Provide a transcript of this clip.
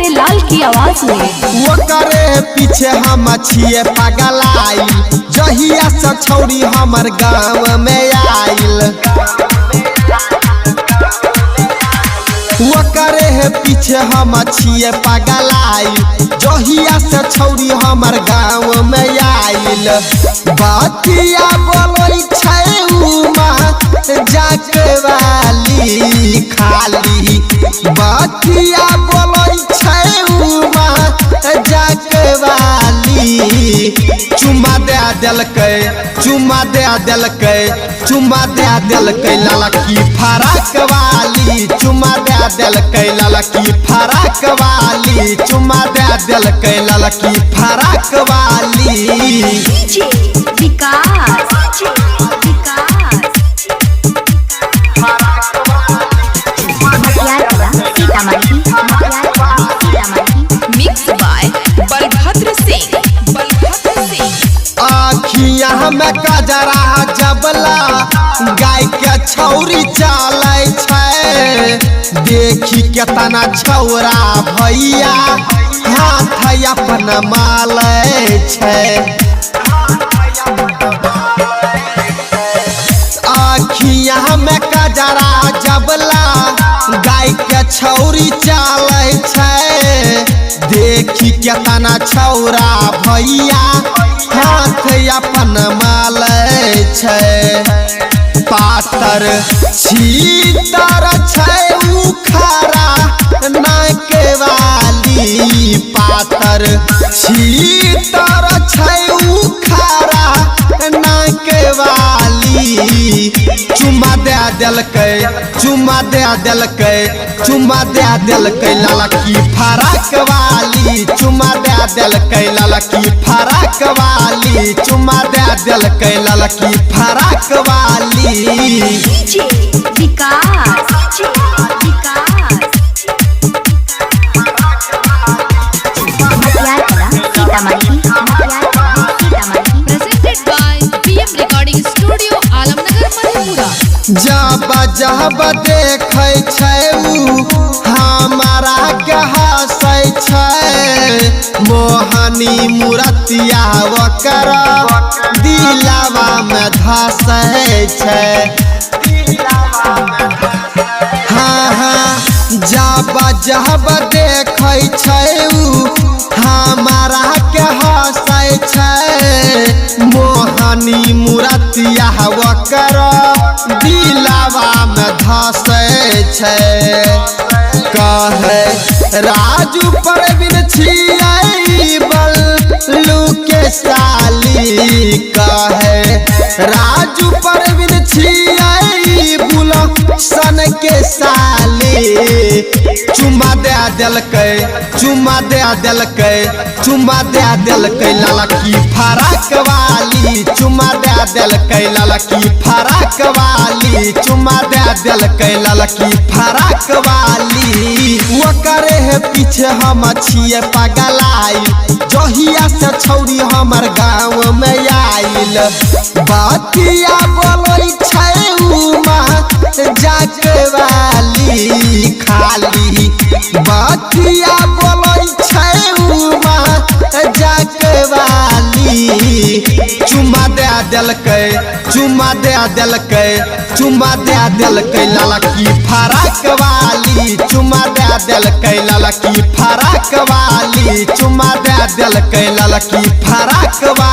प्यारे लाल की आवाज में। वो करे पीछे हम छिए पगलाई, जहिया से छौरी हमर गाँव में आइल। वो करे है पीछे हम छिए पगलाई, जहिया से छौरी हमर गाँव में आइल। बतिया बोलै छै उमा जाके वाली खाली, बतिया बोलै छै उमा जाके वाली। चुम्मा दे देलकै, चुम्मा दे देलकै, चुम्मा दे देलकै ललकी फराक वाली, चुम्मा दे देलकै ललकी फराक वाली, चुम्मा दे देलकै ललकी फराक वाली। DJ Vikas, mix by Balbhadra Singh. आखियाँ में कजरा जबला गाय के छौरी चलै छै, देखी केतना छौरा भैया हाथ अपन मालै छै। आखियाँ में कजरा जबला गाय के छौरी चलै छै, देखी केतना छौरा भैया हाथ अपन मालै छै। पातर छीतर छै उखारा नाक वाली, पातर छीतर छै उखारा नाक वाली। चुम्मा दे देलकै, चुम्मा दे देलकै, चुम्मा दे देलकै ललकी फराक वाली, चुम्मा दे देलकै ललकी फराक वाली, चुम्मा दे देलकै ललकी फराक वाली। DJ Vikas, presented by PM recording studio Alamnagar Madhepura. जब जब देखै छै उ हमारा के हँसै छै, मोहनी मूरतिया ओकर दिलवा में धसै छै। हाँ हाँ जब जब देखै छै उ हमारा के हँसै छै, मोहनी मूरतिया ओकर दिलवा में धसै छै। कहे राजू परवीन छियै बल्लू के साली, कहे राजू परवीन छियै बुलसन के साली। चुम्मा दे देलकै, चुम्मा दे देलकै, चुम्मा दे देलकै ललकी फराक वाली, चुम्मा दे देलकै ललकी फराक वाली, चुम्मा दे देलकै ललकी फराक वाली। वो करे है पीछे हम छिए पगलाई, जहिया से छौरी हमर गाँव में आइल। बतिया बोलै छै उमा जाके वाली खाली, बतिया बोलै छै उमा जाके वाली। चुम्मा दे देलकै, चुम्मा दे देलकै, चुम्मा दे देलकै ललकी फराक वाली, चुम्मा दे देलकै ललकी फराक वाली, चुम्मा दे देलकै ललकी फराक वाली।